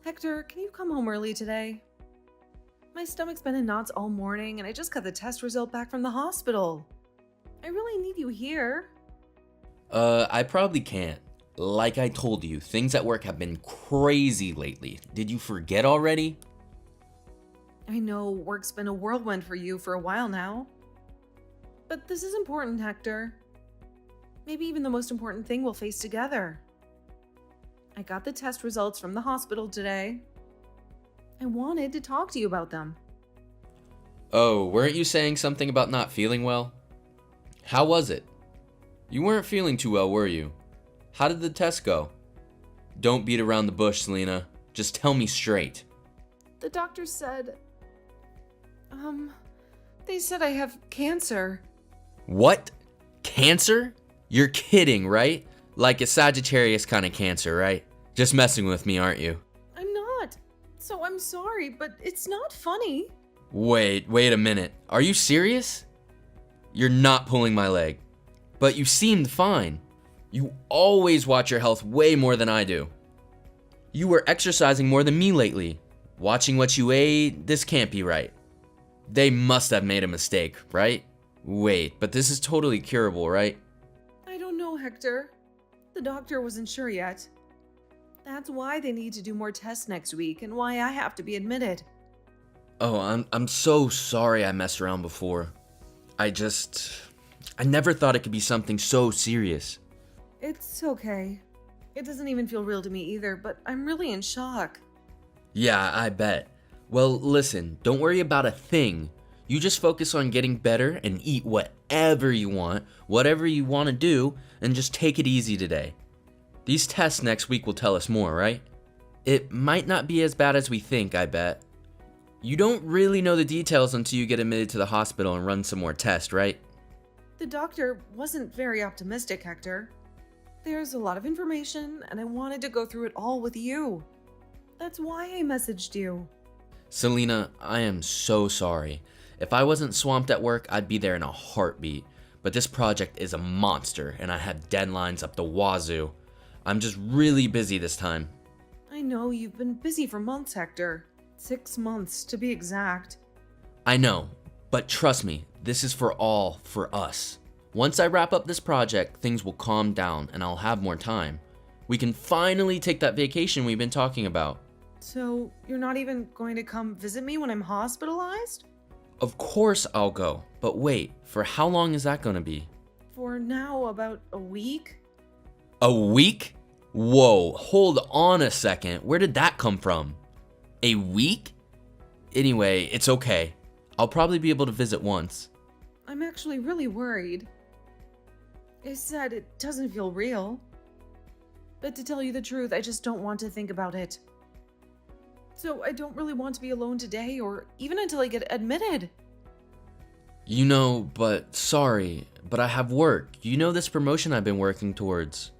Hector, can you come home early today? My stomach's been in knots all morning and I just got the test result back from the hospital. I really need you here. I probably can't. Like I told you, things at work have been crazy lately. Did you forget already? I know work's been a whirlwind for you for a while now. But this is important, Hector. Maybe even the most important thing we'll face together. I got the test results from the hospital today. I wanted to talk to you about them. Oh, weren't you saying something about not feeling well? How was it? You weren't feeling too well, were you? How did the test go? Don't beat around the bush, Selena. Just tell me straight. The doctor said... They said I have cancer. What? Cancer? You're kidding, right? Like a Sagittarius kind of cancer, right? Just messing with me, aren't you? I'm not. So I'm sorry, but it's not funny. Wait a minute. Are you serious? You're not pulling my leg. But you seemed fine. You always watch your health way more than I do. You were exercising more than me lately. Watching what you ate, this can't be right. They must have made a mistake, right? Wait, but this is totally curable, right? I don't know, Hector. The doctor wasn't sure yet. That's why they need to do more tests next week and why I have to be admitted. Oh, I'm so sorry I messed around before. I never thought it could be something so serious. It's okay. It doesn't even feel real to me either, but I'm really in shock. Yeah, I bet. Well, listen, don't worry about a thing. You just focus on getting better and eat whatever you want to do, and just take it easy today. These tests next week will tell us more, right? It might not be as bad as we think, I bet. You don't really know the details until you get admitted to the hospital and run some more tests, right? The doctor wasn't very optimistic, Hector. There's a lot of information, and I wanted to go through it all with you. That's why I messaged you. Selena, I am so sorry. If I wasn't swamped at work, I'd be there in a heartbeat. But this project is a monster, and I have deadlines up the wazoo. I'm just really busy this time. I know you've been busy for months, Hector. 6 months, to be exact. I know, but trust me, this is for us. Once I wrap up this project, things will calm down, and I'll have more time. We can finally take that vacation we've been talking about. So, you're not even going to come visit me when I'm hospitalized? Of course I'll go, but wait, for how long is that gonna be? For now, about a week? A week? Whoa, hold on a second, where did that come from? A week? Anyway, it's okay. I'll probably be able to visit once. I'm actually really worried. I said it doesn't feel real. But to tell you the truth, I just don't want to think about it. So I don't really want to be alone today or even until I get admitted. You know, sorry, but I have work. You know this promotion I've been working towards.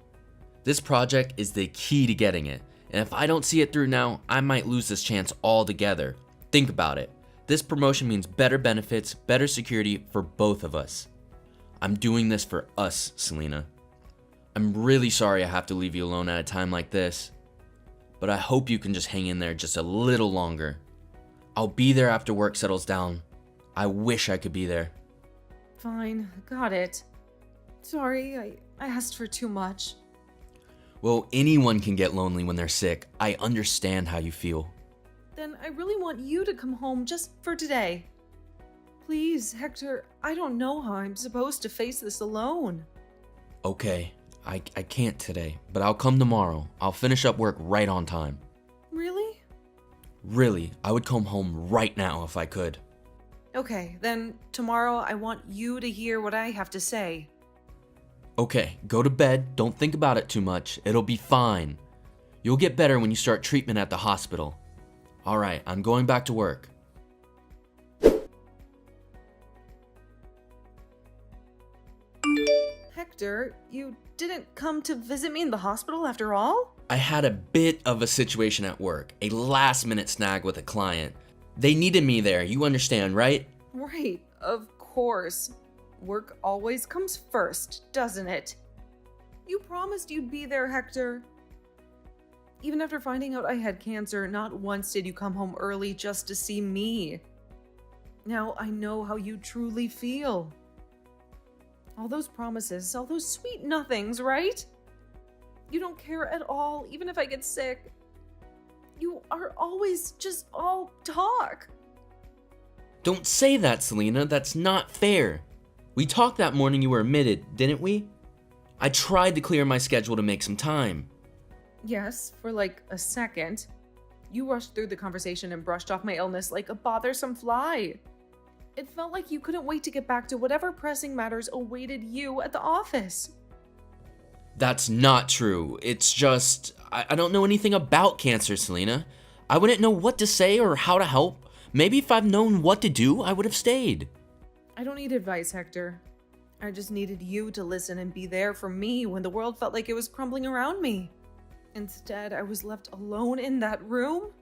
This project is the key to getting it, and if I don't see it through now, I might lose this chance altogether. Think about it. This promotion means better benefits, better security for both of us. I'm doing this for us, Selena. I'm really sorry I have to leave you alone at a time like this, but I hope you can just hang in there just a little longer. I'll be there after work settles down. I wish I could be there. Fine, got it. Sorry, I asked for too much. Well, anyone can get lonely when they're sick. I understand how you feel. Then I really want you to come home just for today. Please, Hector, I don't know how I'm supposed to face this alone. Okay, I can't today, but I'll come tomorrow. I'll finish up work right on time. Really? Really, I would come home right now if I could. Okay, then tomorrow I want you to hear what I have to say. Okay, go to bed. Don't think about it too much. It'll be fine. You'll get better when you start treatment at the hospital. All right, I'm going back to work. Hector, you didn't come to visit me in the hospital after all? I had a bit of a situation at work, a last-minute snag with a client. They needed me there, you understand, right? Right, of course. Work always comes first, doesn't it? You promised you'd be there, Hector. Even after finding out I had cancer, not once did you come home early just to see me. Now I know how you truly feel. All those promises, all those sweet nothings, right? You don't care at all, even if I get sick. You are always just all talk. Don't say that, Selena. That's not fair. We talked that morning you were admitted, didn't we? I tried to clear my schedule to make some time. Yes, for like a second. You rushed through the conversation and brushed off my illness like a bothersome fly. It felt like you couldn't wait to get back to whatever pressing matters awaited you at the office. That's not true. It's just, I don't know anything about cancer, Selena. I wouldn't know what to say or how to help. Maybe if I'd known what to do, I would have stayed. I don't need advice, Hector. I just needed you to listen and be there for me when the world felt like it was crumbling around me. Instead, I was left alone in that room.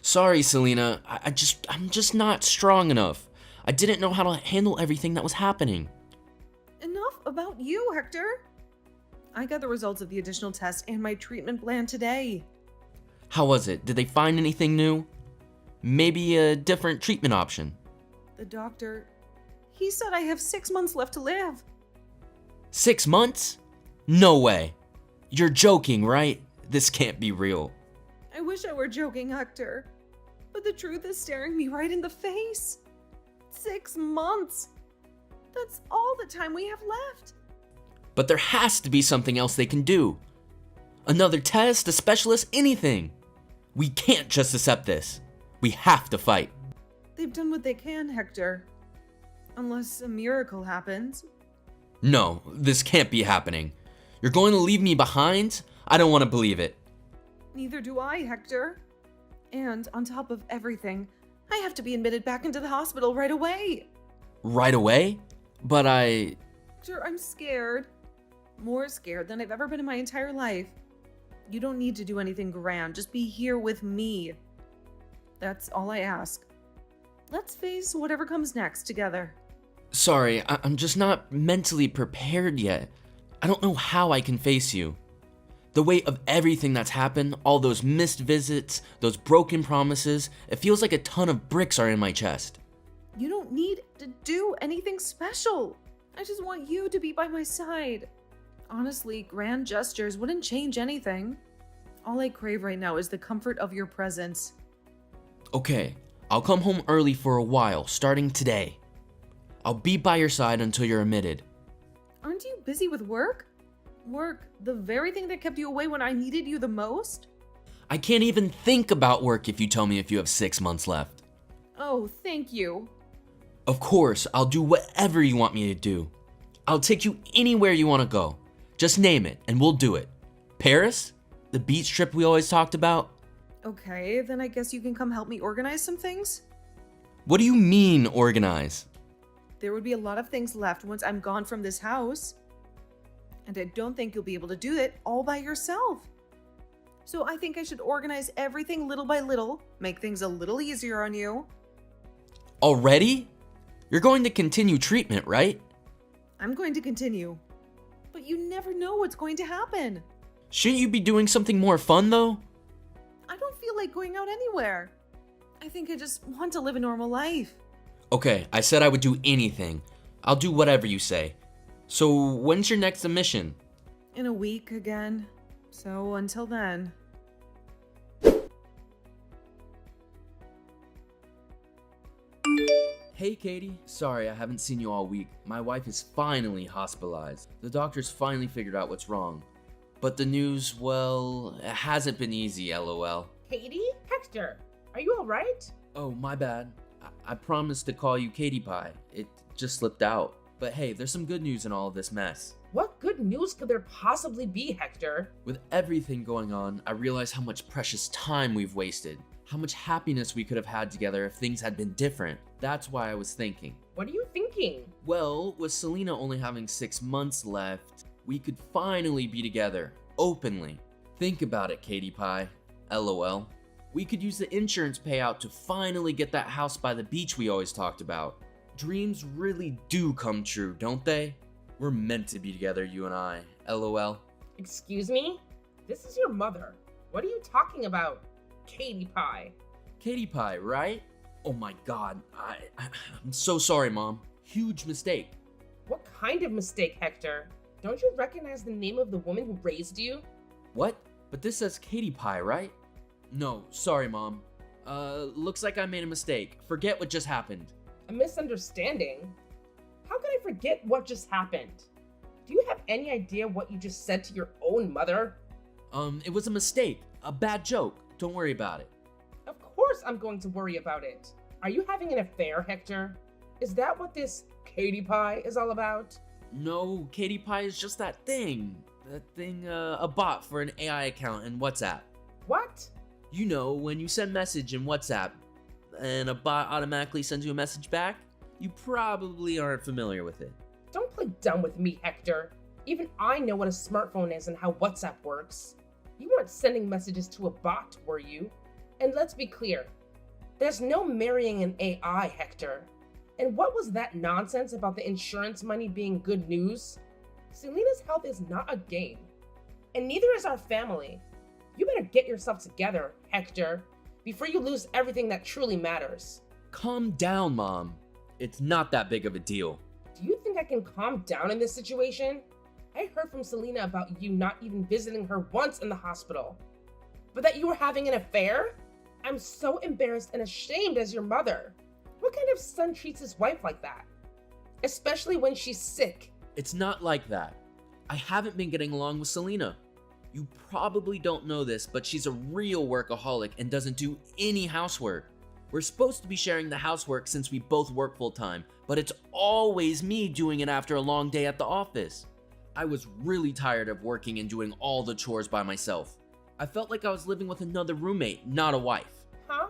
Sorry, Selena. I'm just not strong enough. I didn't know how to handle everything that was happening. Enough about you, Hector. I got the results of the additional test and my treatment plan today. How was it? Did they find anything new? Maybe a different treatment option? The doctor, he said I have 6 months left to live. 6 months? No way. You're joking, right? This can't be real. I wish I were joking, Hector. But the truth is staring me right in the face. 6 months. That's all the time we have left. But there has to be something else they can do. Another test, a specialist, anything. We can't just accept this. We have to fight. They've done what they can, Hector. Unless a miracle happens. No, this can't be happening. You're going to leave me behind? I don't want to believe it. Neither do I, Hector. And on top of everything, I have to be admitted back into the hospital right away. Right away? But Hector, I'm scared. More scared than I've ever been in my entire life. You don't need to do anything grand. Just be here with me. That's all I ask. Let's face whatever comes next together. Sorry, I'm just not mentally prepared yet. I don't know how I can face you. The weight of everything that's happened, all those missed visits, those broken promises, it feels like a ton of bricks are in my chest. You don't need to do anything special. I just want you to be by my side. Honestly, grand gestures wouldn't change anything. All I crave right now is the comfort of your presence. Okay, I'll come home early for a while, starting today. I'll be by your side until you're admitted. Aren't you busy with work? Work, the very thing that kept you away when I needed you the most? I can't even think about work if you tell me if you have 6 months left. Oh, thank you. Of course, I'll do whatever you want me to do. I'll take you anywhere you want to go. Just name it, and we'll do it. Paris? The beach trip we always talked about? Okay, then I guess you can come help me organize some things? What do you mean, organize? There would be a lot of things left once I'm gone from this house. And I don't think you'll be able to do it all by yourself. So I think I should organize everything little by little, make things a little easier on you. Already? You're going to continue treatment, right? I'm going to continue. But you never know what's going to happen. Shouldn't you be doing something more fun, though? I don't feel like going out anywhere. I think I just want to live a normal life. Okay, I said I would do anything. I'll do whatever you say. So, when's your next admission? In a week again. So until then. Hey Katie, sorry I haven't seen you all week. My wife is finally hospitalized. The doctors finally figured out what's wrong. But the news, well, it hasn't been easy, lol. Katie? Hector, are you alright? Oh, my bad. I promised to call you Katie Pie. It just slipped out. But hey, there's some good news in all of this mess. What good news could there possibly be, Hector? With everything going on, I realize how much precious time we've wasted. How much happiness we could have had together if things had been different. That's why I was thinking. What are you thinking? Well, with Selena only having 6 months left, we could finally be together, openly. Think about it, Katie Pie. LOL. We could use the insurance payout to finally get that house by the beach we always talked about. Dreams really do come true, don't they? We're meant to be together, you and I. LOL. Excuse me? This is your mother. What are you talking about, Katie Pie? Katie Pie, right? Oh my god, I'm so sorry, Mom. Huge mistake. What kind of mistake, Hector? Don't you recognize the name of the woman who raised you? What? But this says Katie Pie, right? No, sorry, Mom. Looks like I made a mistake. Forget what just happened. A misunderstanding? How can I forget what just happened? Do you have any idea what you just said to your own mother? It was a mistake. A bad joke. Don't worry about it. Of course I'm going to worry about it. Are you having an affair, Hector? Is that what this Katie Pie is all about? No, Katie Pie is just that thing. A bot for an AI account in WhatsApp. What? You know, when you send message in WhatsApp and a bot automatically sends you a message back, you probably aren't familiar with it. Don't play dumb with me, Hector. Even I know what a smartphone is and how WhatsApp works. You weren't sending messages to a bot, were you? And let's be clear, there's no marrying an AI, Hector. And what was that nonsense about the insurance money being good news? Selena's health is not a game. And neither is our family. You better get yourself together, Hector, before you lose everything that truly matters. Calm down, Mom. It's not that big of a deal. Do you think I can calm down in this situation? I heard from Selena about you not even visiting her once in the hospital. But that you were having an affair? I'm so embarrassed and ashamed as your mother. What kind of son treats his wife like that? Especially when she's sick. It's not like that. I haven't been getting along with Selena. You probably don't know this, but she's a real workaholic and doesn't do any housework. We're supposed to be sharing the housework since we both work full time, but it's always me doing it after a long day at the office. I was really tired of working and doing all the chores by myself. I felt like I was living with another roommate, not a wife. Huh?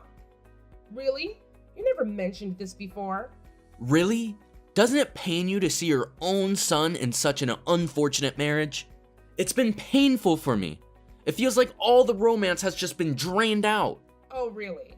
Really? You never mentioned this before. Really? Doesn't it pain you to see your own son in such an unfortunate marriage? It's been painful for me. It feels like all the romance has just been drained out. Oh, really?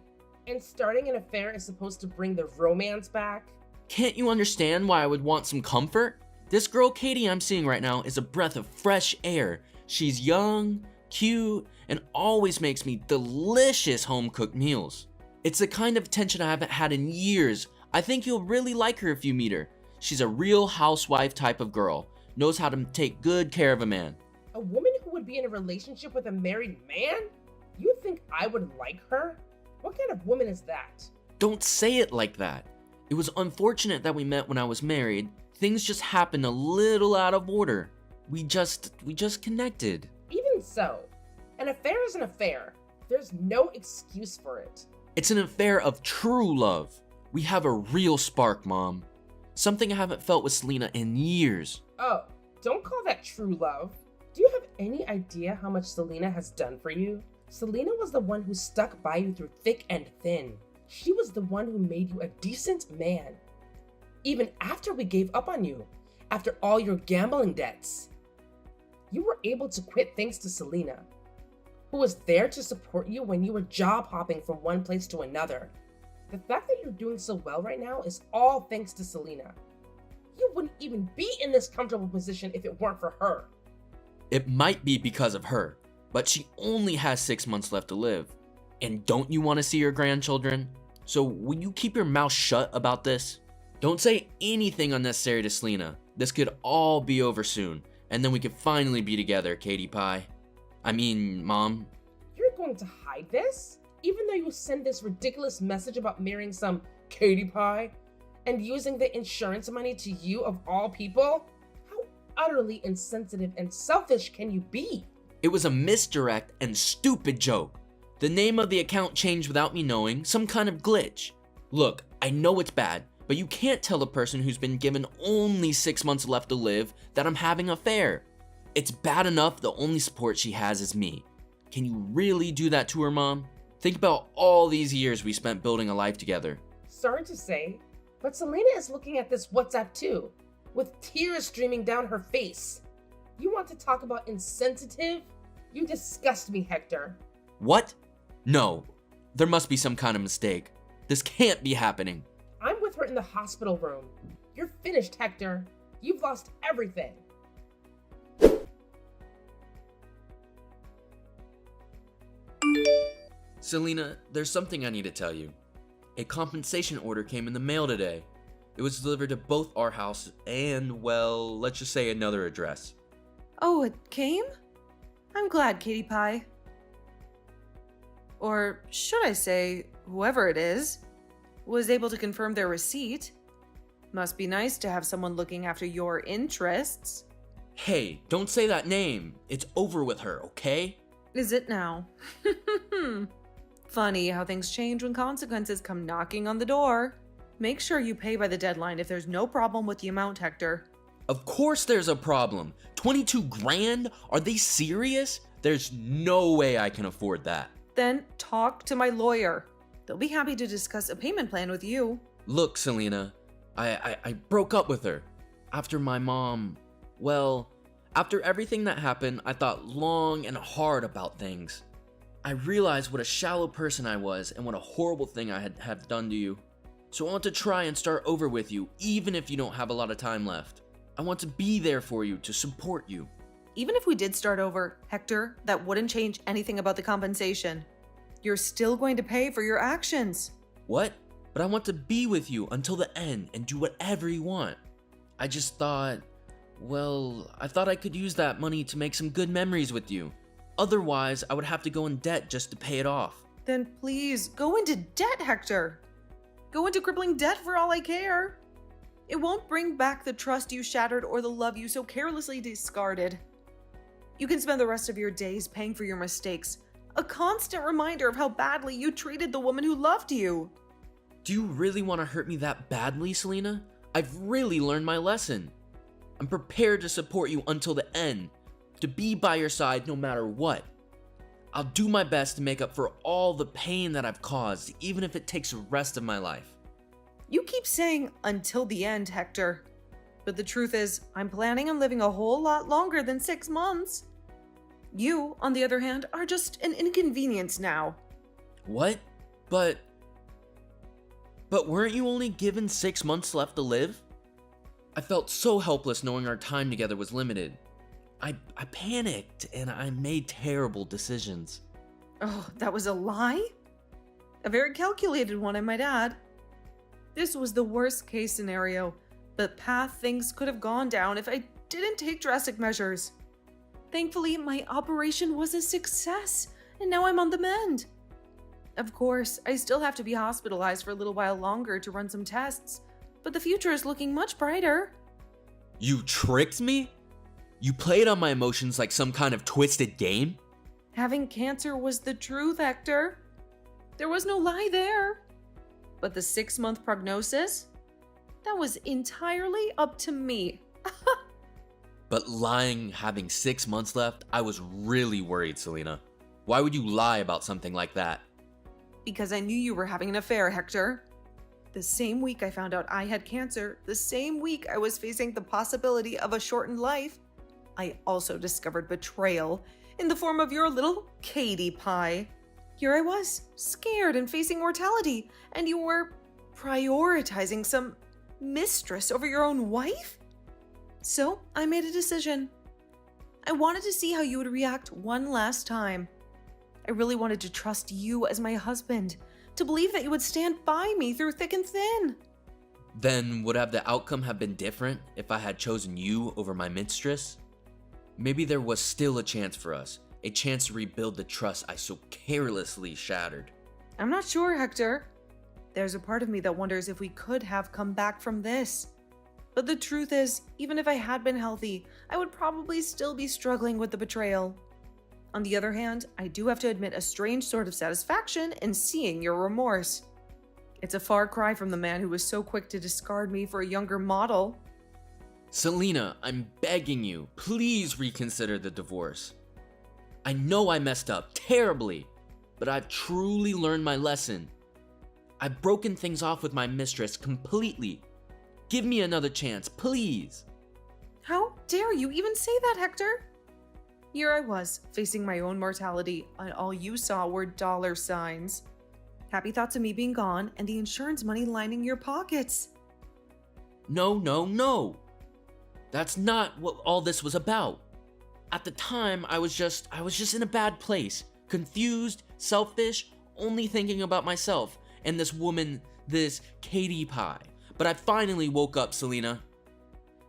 And starting an affair is supposed to bring the romance back? Can't you understand why I would want some comfort? This girl Katie I'm seeing right now is a breath of fresh air. She's young, cute, and always makes me delicious home-cooked meals. It's the kind of attention I haven't had in years. I think you'll really like her if you meet her. She's a real housewife type of girl. Knows how to take good care of a man. A woman who would be in a relationship with a married man? You think I would like her? What kind of woman is that? Don't say it like that. It was unfortunate that we met when I was married. Things just happened a little out of order. We just connected. Even so, an affair is an affair. There's no excuse for it. It's an affair of true love. We have a real spark, Mom. Something I haven't felt with Selena in years. Oh, don't call that true love. Do you have any idea how much Selena has done for you? Selena was the one who stuck by you through thick and thin. She was the one who made you a decent man. Even after we gave up on you, after all your gambling debts. You were able to quit thanks to Selena, who was there to support you when you were job hopping from one place to another. The fact that you're doing so well right now is all thanks to Selena. You wouldn't even be in this comfortable position if it weren't for her. It might be because of her, but she only has 6 months left to live. And don't you want to see your grandchildren? So will you keep your mouth shut about this? Don't say anything unnecessary to Selena. This could all be over soon, and then we could finally be together, Katie Pie. I mean, Mom. You're going to hide this? Even though you send this ridiculous message about marrying some Katie Pie and using the insurance money to you of all people? How utterly insensitive and selfish can you be? It was a misdirect and stupid joke. The name of the account changed without me knowing, some kind of glitch. Look, I know it's bad, but you can't tell a person who's been given only 6 months left to live that I'm having an affair. It's bad enough the only support she has is me. Can you really do that to her, Mom? Think about all these years we spent building a life together. Sorry to say, but Selena is looking at this WhatsApp too, with tears streaming down her face. You want to talk about insensitive? You disgust me, Hector. What? No, there must be some kind of mistake. This can't be happening. I'm with her in the hospital room. You're finished, Hector. You've lost everything. Selena, there's something I need to tell you. A compensation order came in the mail today. It was delivered to both our house and, well, let's just say another address. Oh, it came? I'm glad, Katie Pie. Or should I say, whoever it is, was able to confirm their receipt. Must be nice to have someone looking after your interests. Hey, don't say that name. It's over with her, okay? Is it now? Funny how things change when consequences come knocking on the door. Make sure you pay by the deadline if there's no problem with the amount, Hector. Of course there's a problem. 22 grand? Are they serious? There's no way I can afford that. Then talk to my lawyer. They'll be happy to discuss a payment plan with you. Look, Selena, I broke up with her. After my mom, well, after everything that happened, I thought long and hard about things. I realized what a shallow person I was and what a horrible thing I had done to you. So I want to try and start over with you, even if you don't have a lot of time left. I want to be there for you, to support you. Even if we did start over, Hector, that wouldn't change anything about the compensation. You're still going to pay for your actions. What? But I want to be with you until the end and do whatever you want. I just thought, well, I thought I could use that money to make some good memories with you. Otherwise, I would have to go in debt just to pay it off. Then please, go into debt, Hector. Go into crippling debt for all I care. It won't bring back the trust you shattered or the love you so carelessly discarded. You can spend the rest of your days paying for your mistakes, a constant reminder of how badly you treated the woman who loved you. Do you really want to hurt me that badly, Selena? I've really learned my lesson. I'm prepared to support you until the end, to be by your side no matter what. I'll do my best to make up for all the pain that I've caused, even if it takes the rest of my life. You keep saying until the end, Hector. But the truth is, I'm planning on living a whole lot longer than 6 months. You, on the other hand, are just an inconvenience now. What? But weren't you only given 6 months left to live? I felt so helpless knowing our time together was limited. I panicked and I made terrible decisions. Oh, that was a lie? A very calculated one, I might add. This was the worst case scenario, but path things could have gone down if I didn't take drastic measures. Thankfully, my operation was a success, and now I'm on the mend. Of course, I still have to be hospitalized for a little while longer to run some tests, but the future is looking much brighter. You tricked me? You played on my emotions like some kind of twisted game? Having cancer was the truth, Hector. There was no lie there. But the 6-month prognosis? That was entirely up to me. But lying having 6 months left, I was really worried, Selena. Why would you lie about something like that? Because I knew you were having an affair, Hector. The same week I found out I had cancer, the same week I was facing the possibility of a shortened life, I also discovered betrayal in the form of your little Katie Pie. Here I was, scared and facing mortality, and you were prioritizing some mistress over your own wife? So I made a decision. I wanted to see how you would react one last time. I really wanted to trust you as my husband, to believe that you would stand by me through thick and thin. Then would have the outcome have been different if I had chosen you over my mistress? Maybe there was still a chance for us, a chance to rebuild the trust I so carelessly shattered. I'm not sure, Hector. There's a part of me that wonders if we could have come back from this. But the truth is, even if I had been healthy, I would probably still be struggling with the betrayal. On the other hand, I do have to admit a strange sort of satisfaction in seeing your remorse. It's a far cry from the man who was so quick to discard me for a younger model. Selena, I'm begging you, please reconsider the divorce. I know I messed up terribly, but I've truly learned my lesson. I've broken things off with my mistress completely. Give me another chance, please. How dare you even say that, Hector? Here I was, facing my own mortality, and all you saw were dollar signs. Happy thoughts of me being gone, and the insurance money lining your pockets. No. That's not what all this was about. At the time, I was just in a bad place. Confused, selfish, only thinking about myself and this woman, this Katie Pie. But I finally woke up, Selena.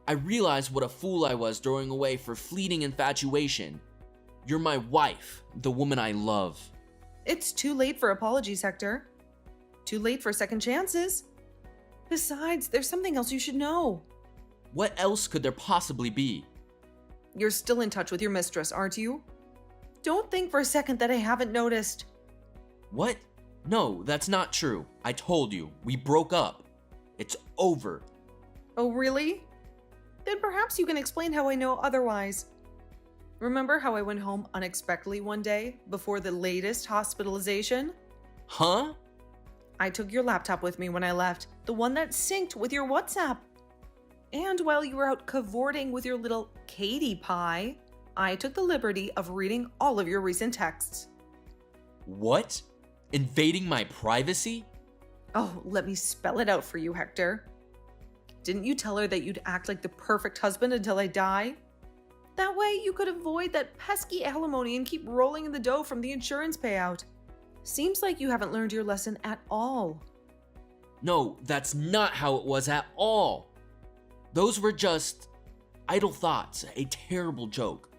I realized what a fool I was throwing away for fleeting infatuation. You're my wife, the woman I love. It's too late for apologies, Hector. Too late for second chances. Besides, there's something else you should know. What else could there possibly be? You're still in touch with your mistress, aren't you? Don't think for a second that I haven't noticed. What? No, that's not true. I told you, we broke up. It's over. Oh, really? Then perhaps you can explain how I know otherwise. Remember how I went home unexpectedly one day before the latest hospitalization? Huh? I took your laptop with me when I left, the one that synced with your WhatsApp. And while you were out cavorting with your little Katie Pie, I took the liberty of reading all of your recent texts. What? Invading my privacy? Oh, let me spell it out for you, Hector. Didn't you tell her that you'd act like the perfect husband until I die? That way you could avoid that pesky alimony and keep rolling in the dough from the insurance payout. Seems like you haven't learned your lesson at all. No, that's not how it was at all. Those were just idle thoughts, a terrible joke.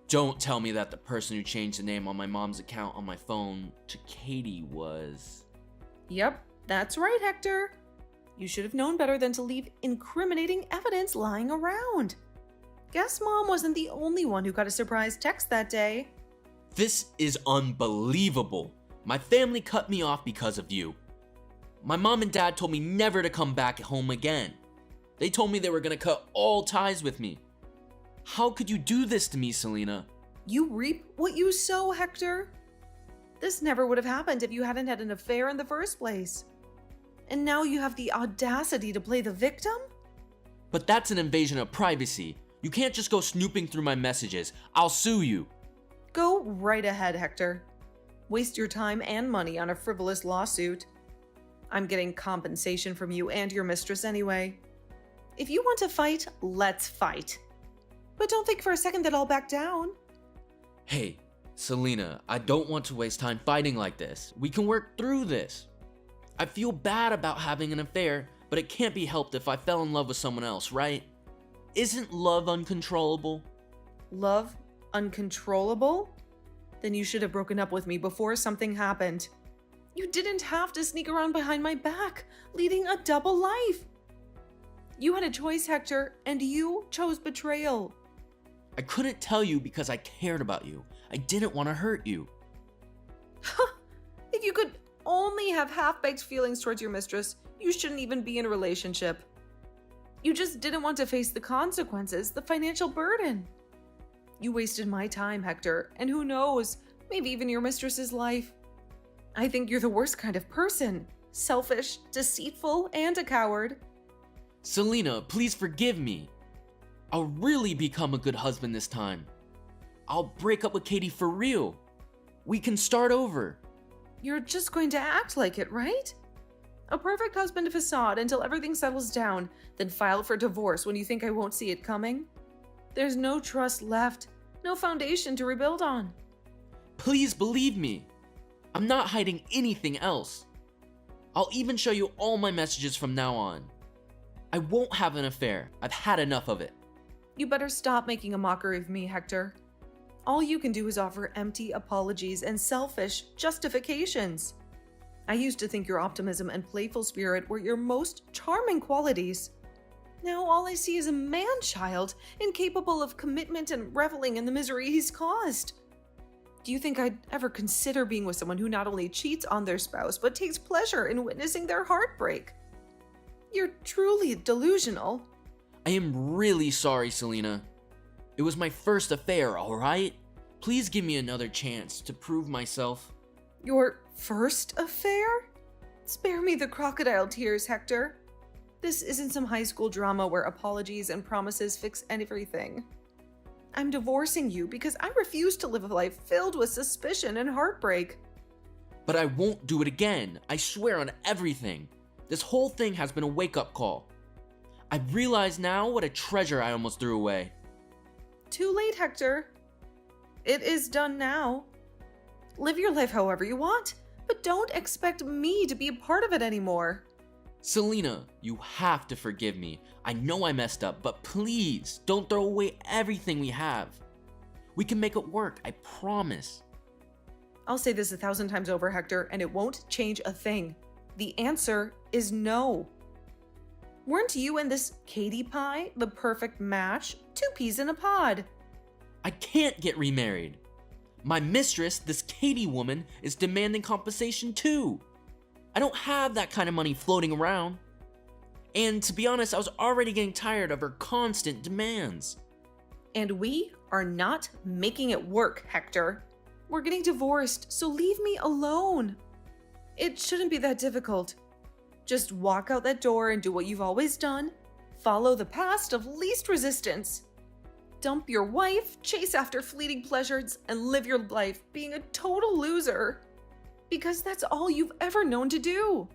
Don't tell me that the person who changed the name on my mom's account on my phone to Katie was... Yep, that's right, Hector. You should have known better than to leave incriminating evidence lying around. Guess Mom wasn't the only one who got a surprise text that day. This is unbelievable. My family cut me off because of you. My mom and dad told me never to come back home again. They told me they were gonna cut all ties with me. How could you do this to me, Selena? You reap what you sow, Hector. This never would have happened if you hadn't had an affair in the first place. And now you have the audacity to play the victim? But that's an invasion of privacy. You can't just go snooping through my messages. I'll sue you. Go right ahead, Hector. Waste your time and money on a frivolous lawsuit. I'm getting compensation from you and your mistress anyway. If you want to fight, let's fight. But don't think for a second that I'll back down. Hey, Selena, I don't want to waste time fighting like this. We can work through this. I feel bad about having an affair, but it can't be helped if I fell in love with someone else, right? Isn't love uncontrollable? Love uncontrollable? Then you should have broken up with me before something happened. You didn't have to sneak around behind my back, leading a double life. You had a choice, Hector, and you chose betrayal. I couldn't tell you because I cared about you. I didn't want to hurt you. If you could only have half-baked feelings towards your mistress, you shouldn't even be in a relationship. You just didn't want to face the consequences, the financial burden. You wasted my time, Hector, and who knows, maybe even your mistress's life. I think you're the worst kind of person. Selfish, deceitful, and a coward. Selena, please forgive me. I'll really become a good husband this time. I'll break up with Katie for real. We can start over. You're just going to act like it, right? A perfect husband facade until everything settles down, then file for divorce when you think I won't see it coming? There's no trust left, no foundation to rebuild on. Please believe me. I'm not hiding anything else. I'll even show you all my messages from now on. I won't have an affair. I've had enough of it. You better stop making a mockery of me, Hector. All you can do is offer empty apologies and selfish justifications. I used to think your optimism and playful spirit were your most charming qualities. Now all I see is a man-child, incapable of commitment and reveling in the misery he's caused. Do you think I'd ever consider being with someone who not only cheats on their spouse, but takes pleasure in witnessing their heartbreak? You're truly delusional. I am really sorry, Selena. It was my first affair, alright? Please give me another chance to prove myself. Your first affair? Spare me the crocodile tears, Hector. This isn't some high school drama where apologies and promises fix everything. I'm divorcing you because I refuse to live a life filled with suspicion and heartbreak. But I won't do it again. I swear on everything. This whole thing has been a wake-up call. I realize now what a treasure I almost threw away. Too late, Hector. It is done now. Live your life however you want. but don't expect me to be a part of it anymore. Selena, you have to forgive me. I know I messed up, but please don't throw away everything we have. We can make it work, I promise. I'll say this 1,000 times over, Hector, and it won't change a thing. The answer is no. Weren't you and this Katie pie the perfect match? 2 peas in a pod. I can't get remarried. My mistress, this Katie woman, is demanding compensation too. I don't have that kind of money floating around. And to be honest, I was already getting tired of her constant demands. And we are not making it work, Hector. We're getting divorced, so leave me alone. It shouldn't be that difficult. Just walk out that door and do what you've always done. Follow the path of least resistance. Dump your wife, chase after fleeting pleasures, and live your life being a total loser. Because that's all you've ever known to do.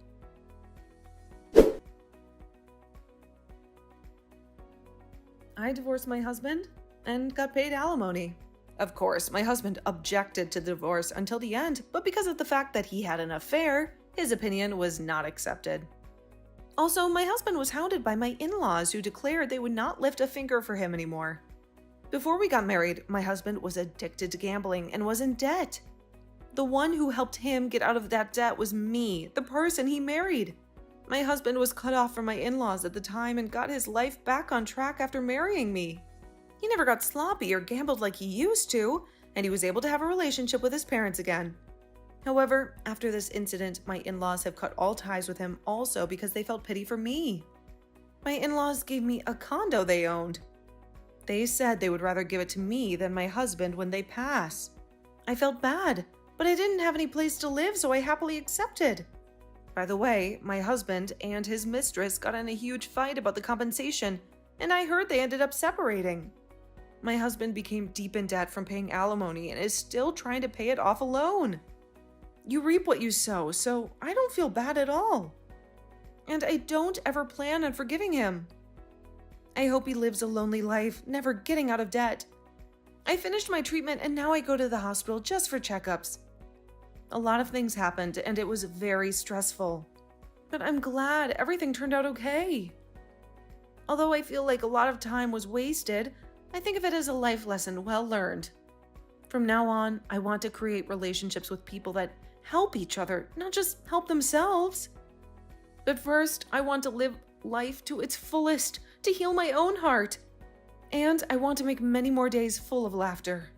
I divorced my husband and got paid alimony. Of course, my husband objected to the divorce until the end, but because of the fact that he had an affair, his opinion was not accepted. Also, my husband was hounded by my in-laws who declared they would not lift a finger for him anymore. Before we got married, my husband was addicted to gambling and was in debt. The one who helped him get out of that debt was me, the person he married. My husband was cut off from my in-laws at the time and got his life back on track after marrying me. He never got sloppy or gambled like he used to, and he was able to have a relationship with his parents again. However, after this incident, my in-laws have cut all ties with him also because they felt pity for me. My in-laws gave me a condo they owned. They said they would rather give it to me than my husband when they pass. I felt bad, but I didn't have any place to live, so I happily accepted. By the way, my husband and his mistress got in a huge fight about the compensation, and I heard they ended up separating. My husband became deep in debt from paying alimony and is still trying to pay it off alone. You reap what you sow, so I don't feel bad at all. And I don't ever plan on forgiving him. I hope he lives a lonely life, never getting out of debt. I finished my treatment and now I go to the hospital just for checkups. A lot of things happened and it was very stressful. But I'm glad everything turned out okay. Although I feel like a lot of time was wasted, I think of it as a life lesson well learned. From now on, I want to create relationships with people that help each other, not just help themselves. But first, I want to live life to its fullest, to heal my own heart. And I want to make many more days full of laughter.